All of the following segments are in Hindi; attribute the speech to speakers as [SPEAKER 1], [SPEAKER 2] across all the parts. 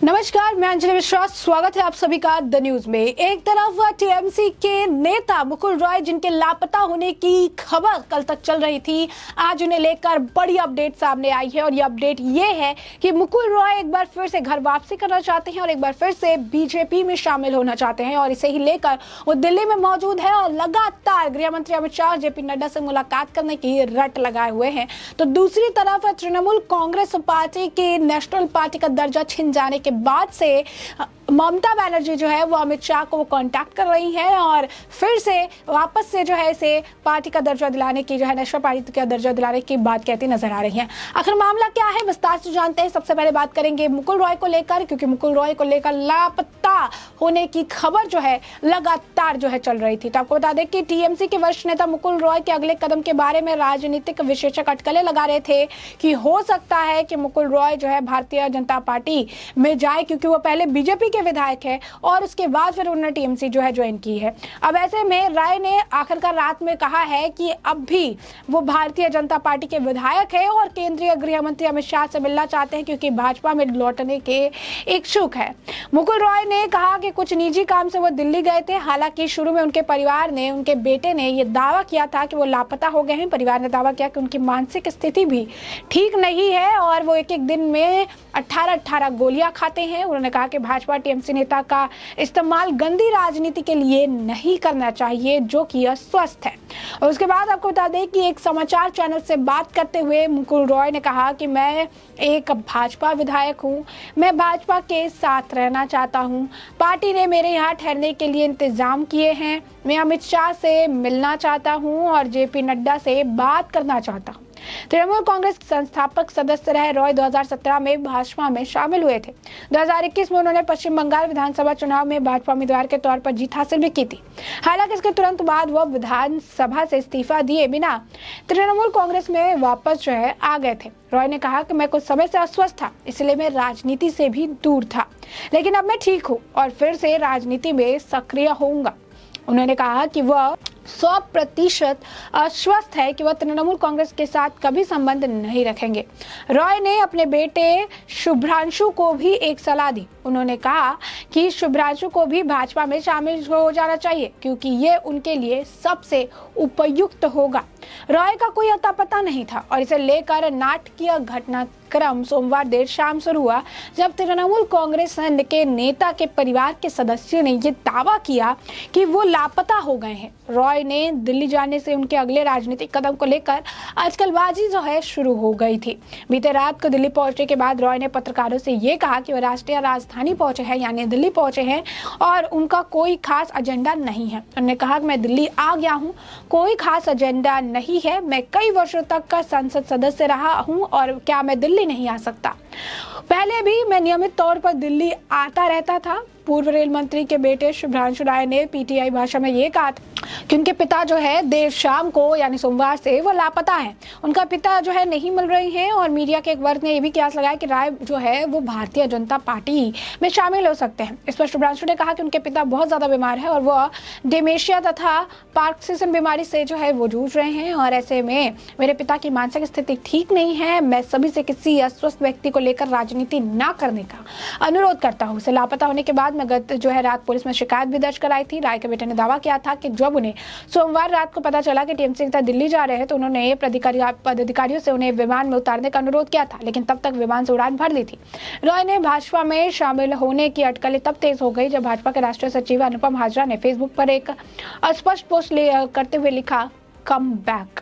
[SPEAKER 1] नमस्कार, मैं अंजलि विश्वास। स्वागत है आप सभी का द न्यूज में। एक तरफ टीएमसी के नेता मुकुल रॉय, जिनके लापता होने की खबर कल तक चल रही थी, आज उन्हें लेकर बड़ी अपडेट सामने आई है। और ये अपडेट ये है कि मुकुल रॉय एक बार फिर से घर वापसी करना चाहते हैं और एक बार फिर से बीजेपी में शामिल होना चाहते हैं। और इसे ही लेकर वो दिल्ली में मौजूद है और लगातार गृह मंत्री अमित शाह, जेपी नड्डा से मुलाकात करने की रट लगाए हुए हैं। तो दूसरी तरफ तृणमूल कांग्रेस पार्टी के नेशनल पार्टी का दर्जा छिन जाने के बाद से ममता बनर्जी जो है वो अमित शाह को कांटेक्ट कर रही है और फिर से वापस से जो है इसे पार्टी का दर्जा दिलाने की, जो है नेशनल पार्टी का दर्जा दिलाने की बात कहती नजर आ रही है। आखिर मामला क्या है, विस्तार से जानते हैं। सबसे पहले बात करेंगे मुकुल रॉय को लेकर, क्योंकि मुकुल रॉय को लेकर लापता होने की खबर जो है लगातार जो है चल रही थी। तो आपको बता दें कि टीएमसी के वरिष्ठ नेता मुकुल रॉय के अगले कदम के बारे में राजनीतिक विश्लेषक अटकलें लगा रहे थे कि हो सकता है कि मुकुल रॉय जो है भारतीय जनता पार्टी में जाए, क्योंकि वो पहले बीजेपी विधायक है और उसके बाद फिर उन्होंने टीएमसी जो है ज्वाइन की है। अब ऐसे में राय ने आखिरकार रात में कहा है कि अब भी वो भारतीय जनता पार्टी के विधायक है और केंद्रीय गृह मंत्री अमित शाह से मिलना चाहते हैं, क्योंकि भाजपा में लौटने के इच्छुक है। मुकुल रॉय ने कहा कि कुछ निजी काम से वो दिल्ली गए थे। हालांकि शुरू में उनके परिवार ने, उनके बेटे ने ये दावा किया था कि वो लापता हो गए हैं। परिवार ने दावा किया कि उनकी मानसिक स्थिति भी ठीक नहीं है और वो एक एक दिन में 18 गोलियां खाते हैं। उन्होंने कहा कि भाजपा टीएमसी नेता का इस्तेमाल गंदी राजनीति के लिए नहीं करना चाहिए, जो कि अस्वस्थ है। और उसके बाद आपको बता दें कि एक समाचार चैनल से बात करते हुए मुकुल रॉय ने कहा कि मैं एक भाजपा विधायक हूं, मैं भाजपा के साथ रहना चाहता हूं। पार्टी ने मेरे यहाँ ठहरने के लिए इंतजाम किए हैं। मैं अमित शाह से मिलना चाहता हूं और जेपी नड्डा से बात करना चाहता हूं। तृणमूल कांग्रेस संस्थापक सदस्य रहे रॉय 2017 में भाजपा में शामिल हुए थे। 2021 में उन्होंने पश्चिम बंगाल विधानसभा चुनाव में भाजपा उम्मीदवार के तौर पर जीत हासिल भी की थी। हालांकि इसके तुरंत बाद वह विधानसभा से इस्तीफा दिए बिना तृणमूल कांग्रेस में वापस जो है आ गए थे। रॉय ने कहा कि मैं कुछ समय से अस्वस्थ था, इसलिए मैं राजनीति से भी दूर था, लेकिन अब मैं ठीक हूँ और फिर से राजनीति में सक्रिय होऊंगा। उन्होंने कहा कि वह 100% आश्वस्त है कि वह तृणमूल कांग्रेस के साथ कभी संबंध नहीं रखेंगे। रॉय ने अपने बेटे शुभ्रांशु को भी एक सलाह दी। उन्होंने कहा कि शुभ्रांशु को भी भाजपा में शामिल हो जाना चाहिए, क्योंकि ये उनके लिए सबसे उपयुक्त होगा। रॉय का कोई अता पता नहीं था और इसे लेकर नाटकीय घटनाक्रम सोमवार देर शाम शुरू हुआ, जब तृणमूल कांग्रेस के नेता के परिवार के सदस्यों ने ये दावा किया कि वो लापता हो गए हैं। रॉय ने दिल्ली जाने से उनके अगले राजनीतिक कदम को लेकर आजकलबाजी जो है शुरू हो गई थी। बीते रात को दिल्ली पहुंचने के बाद रॉय ने पत्रकारों से ये कहा कि वो राष्ट्रीय राजधानी पहुंचे हैं, यानी दिल्ली पहुंचे हैं और उनका कोई खास एजेंडा नहीं है। उन्होंने कहा कि मैं दिल्ली आ गया हूं, कोई खास एजेंडा नहीं है। मैं कई वर्षों तक का संसद सदस्य रहा हूं और क्या मैं दिल्ली नहीं आ सकता? पहले भी मैं नियमित तौर पर दिल्ली आता रहता था। पूर्व रेल मंत्री के बेटे शुभ्रांशु राय ने पीटीआई भाषा में ये कहा कि उनके पिता जो है देर शाम को, यानी सोमवार से, वो लापता है। उनका पिता जो है नहीं मिल रहे हैं और मीडिया के एक वर्ग ने यह भी कयास लगाया कि राय जो है वो भारतीय जनता पार्टी में शामिल हो सकते हैं। इस पर शुभ्रांशु ने कहा कि उनके पिता बहुत ज्यादा बीमार है और वह डिमेंशिया तथा पार्किंसन बीमारी से जो है वो जूझ रहे हैं और ऐसे में मेरे पिता की मानसिक स्थिति ठीक नहीं है। मैं सभी से किसी अस्वस्थ व्यक्ति को लेकर राजनीति न करने का अनुरोध करता हूँ। उसे लापता होने के बाद मैं गत जो है रात पुलिस में शिकायत भी दर्ज कराई थी। राय के बेटे ने दावा किया था कि जब उन्हें सोमवार रात को पता चला कि टीएमसी नेता दिल्ली जा रहे हैं तो उन्होंने पदाधिकारियों से उन्हें विमान में उतारने का अनुरोध किया था, लेकिन तब तक विमान से उड़ान भर ली थी। रॉय ने भाजपा में शामिल होने की अटकलें तब तेज हो गई जब भाजपा के राष्ट्रीय सचिव अनुपम हाजरा ने फेसबुक पर एक अस्पष्ट पोस्ट करते हुए लिखा, कम बैक।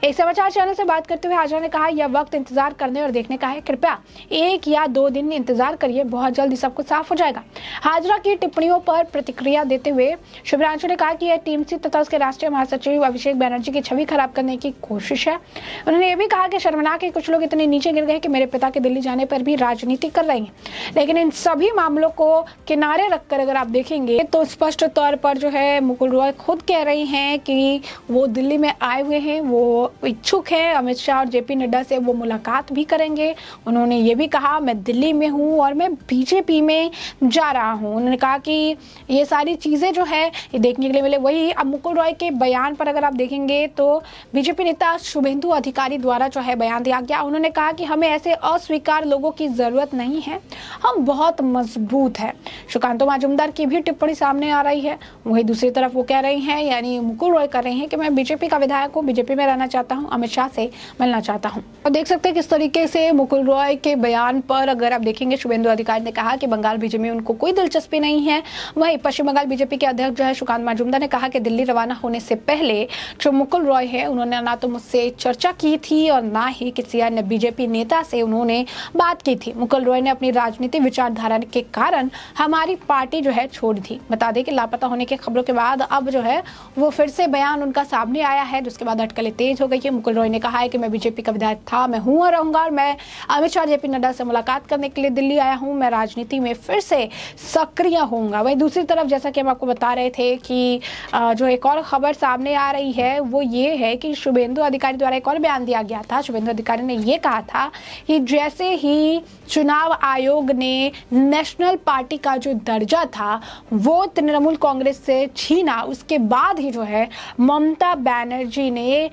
[SPEAKER 1] एक समाचार चैनल से बात करते हुए हाजरा ने कहा, यह वक्त इंतजार करने और देखने का है। कृपया 1 या 2 दिन इंतजार करिए, बहुत जल्दी सब कुछ साफ हो जाएगा। हाजरा की टिप्पणियों पर प्रतिक्रिया देते हुए शुभ्रांशु ने कहा कि यह टीएमसी तथा उसके राष्ट्रीय महासचिव अभिषेक बनर्जी की छवि खराब करने की कोशिश है। उन्होंने ये भी कहा कि शर्मनाक है कुछ लोग इतने नीचे गिर गए कि मेरे पिता के दिल्ली जाने पर भी राजनीति कर रहे हैं। लेकिन इन सभी मामलों को किनारे रखकर अगर आप देखेंगे तो स्पष्ट तौर पर जो है मुकुल रॉय खुद कह रही हैं कि वो दिल्ली में आए हुए हैं, वो वो इच्छुक हैं अमित शाह और जेपी नड्डा से वो मुलाकात भी करेंगे। उन्होंने ये भी कहा मैं दिल्ली में हूँ और मैं बीजेपी में जा रहा हूँ। उन्होंने कहा कि ये सारी चीज़ें जो है ये देखने के लिए मिले। वही अब मुकुल रॉय के बयान पर अगर आप देखेंगे तो बीजेपी नेता शुभेंदु अधिकारी द्वारा जो है बयान दिया गया। उन्होंने कहा कि हमें ऐसे अस्वीकार लोगों की जरूरत नहीं है, हम बहुत मजबूत है। सुकांतो मजूमदार की भी टिप्पणी सामने आ रही है। वही दूसरी तरफ वो कह रही हैं, यानी मुकुल रॉय कर रहे हैं कि मैं बीजेपी का विधायक हूँ, बीजेपी में रहना चाहता हूँ, अमित शाह से मिलना चाहता हूँ। और देख सकते हैं किस तरीके से मुकुल रॉय के बयान पर अगर आप देखेंगे शुभेंदु अधिकारी ने कहा कि बंगाल बीजेपी में उनको कोई दिलचस्पी नहीं है। वहीं पश्चिम बंगाल बीजेपी के अध्यक्ष जो है सुकांत मजूमदार ने कहा कि दिल्ली रवाना होने से पहले जो मुकुल रॉय है उन्होंने ना तो मुझसे चर्चा की थी और ना ही किसी अन्य बीजेपी नेता से उन्होंने बात की थी। मुकुल रॉय ने अपनी राजनीतिक विचारधारा के कारण हमारी पार्टी जो है छोड़ दी। बता दें कि लापता होने की खबरों के बाद अब जो है वो फिर से बयान उनका सामने आया है, जिसके बाद अटकलें तेज हो गई है। मुकुल रॉय ने कहा है कि मैं बीजेपी का विधायक था, मैं हूं और रहूंगा और मैं अमित शाह जेपी नड्डा से मुलाकात करने के लिए दिल्ली आया हूं। मैं राजनीति में फिर से सक्रिय होऊंगा। वहीं दूसरी तरफ जैसा कि हम आपको बता रहे थे कि जो एक और खबर सामने आ रही है वो ये है कि शुभेंदु अधिकारी द्वारा एक और बयान दिया गया था। शुभेंदु अधिकारी ने ये कहा था कि जैसे ही चुनाव आयोग ने नेशनल पार्टी का जो दर्जा था वो तृणमूल कांग्रेस से छीना, उसके बाद ही जो है ममता बनर्जी ने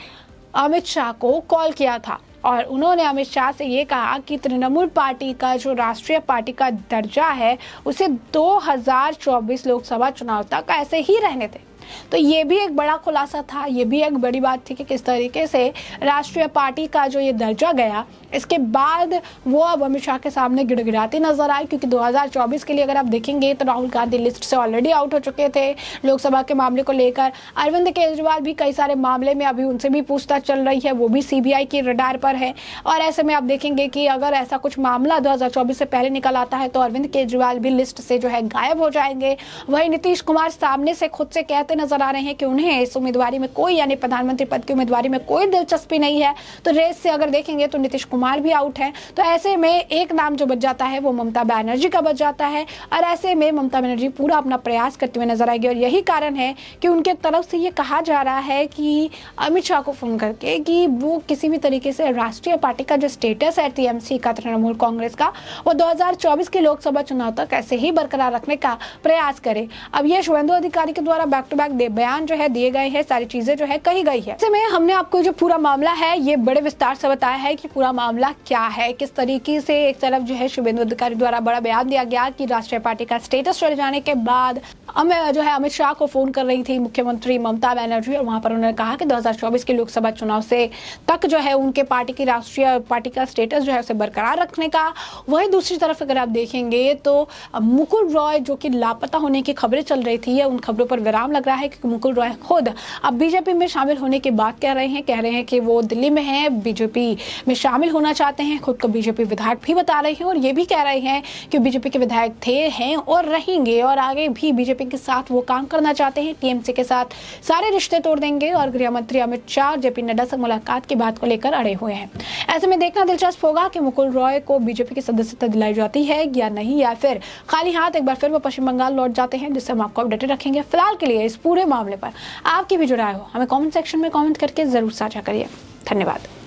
[SPEAKER 1] अमित शाह को कॉल किया था और उन्होंने अमित शाह से ये कहा कि तृणमूल पार्टी का जो राष्ट्रीय पार्टी का दर्जा है उसे 2024 लोकसभा चुनाव तक ऐसे ही रहने दें। तो ये भी एक बड़ा खुलासा था, ये भी एक बड़ी बात थी कि किस तरीके से राष्ट्रीय पार्टी का जो ये दर्जा गया, इसके बाद वो अब अमित शाह के सामने गिड़गिड़ाते नजर आए। क्योंकि 2024 के लिए अगर आप देखेंगे तो राहुल गांधी लिस्ट से ऑलरेडी आउट हो चुके थे लोकसभा के मामले को लेकर। अरविंद केजरीवाल भी कई सारे मामले में अभी उनसे भी पूछताछ चल रही है, वो भी सीबीआई की रडार पर है। और ऐसे में आप देखेंगे कि अगर ऐसा कुछ मामला 2024 से पहले निकल आता है तो अरविंद केजरीवाल भी लिस्ट से जो है गायब हो जाएंगे। वहीं नीतीश कुमार सामने से खुद से कहते नजर आ रहे हैं कि उन्हें इस उम्मीदवारी में कोई, यानी प्रधानमंत्री पद की उम्मीदवारी में कोई दिलचस्पी नहीं है। तो रेस से अगर देखेंगे तो नीतीश कुमार भी आउट है। तो ऐसे में एक नाम जो बच जाता है वो ममता बनर्जी का बच जाता है और ऐसे में ममता बनर्जी पूरा अपना प्रयास करते हुए नजर आएगी। और यही कारण है कि उनके तरफ से ये कहा जा रहा है कि अमित शाह को फोन करके कि वो किसी भी तरीके से राष्ट्रीय पार्टी का जो स्टेटस है टीएमसी का, तृणमूल कांग्रेस का, वो 2024 के लोकसभा चुनाव तक ऐसे ही बरकरार रखने का प्रयास करे। अब ये शुभेंदु अधिकारी के द्वारा बैक टू बैक बयान जो है दिए गए हैं, सारी चीजें जो है कही गई है। ऐसे में हमने आपको जो पूरा मामला है ये बड़े विस्तार से बताया है कि पूरा मामला क्या है, किस तरीके से एक तरफ जो है शुभेंदु अधिकारी द्वारा बड़ा बयान दिया गया कि राष्ट्रीय पार्टी का स्टेटस चले जाने के बाद जो है अमित शाह को फोन कर रही थी मुख्यमंत्री ममता बनर्जी और वहां पर उन्होंने कहा कि 2024 के लोकसभा चुनाव से तक जो है उनके पार्टी की राष्ट्रीय पार्टी का स्टेटस जो है उसे बरकरार रखने का। वहीं दूसरी तरफ अगर आप देखेंगे तो मुकुल रॉय जो कि लापता होने की खबरें चल रही थी, उन खबरों पर विराम लग रहा है क्योंकि मुकुल रॉय खुद अब बीजेपी में शामिल होने की बात कह रहे हैं कि वो दिल्ली में हैं, बीजेपी में शामिल होना चाहते हैं। खुद को बीजेपी विधायक भी बता रहे हैं और ये भी कह रहे हैं कि बीजेपी के विधायक थे, हैं और रहेंगे और आगे भी बीजेपी के साथ वो काम करना चाहते हैं। टीएमसी के साथ सारे रिश्ते तोड़ देंगे और गृह मंत्री अमित शाह जेपी नड्डा से मुलाकात की बात को लेकर अड़े हुए हैं। ऐसे में देखना दिलचस्प होगा कि मुकुल रॉय को बीजेपी की सदस्यता दिलाई जाती है या नहीं, या फिर खाली हाथ एक बार फिर वो पश्चिम बंगाल लौट जाते हैं, जिससे हम आपको अपडेटेड रखेंगे। फिलहाल के लिए इस पूरे मामले पर आपकी भी जो राय हो हमें कमेंट सेक्शन में कमेंट करके जरूर साझा करिए। धन्यवाद।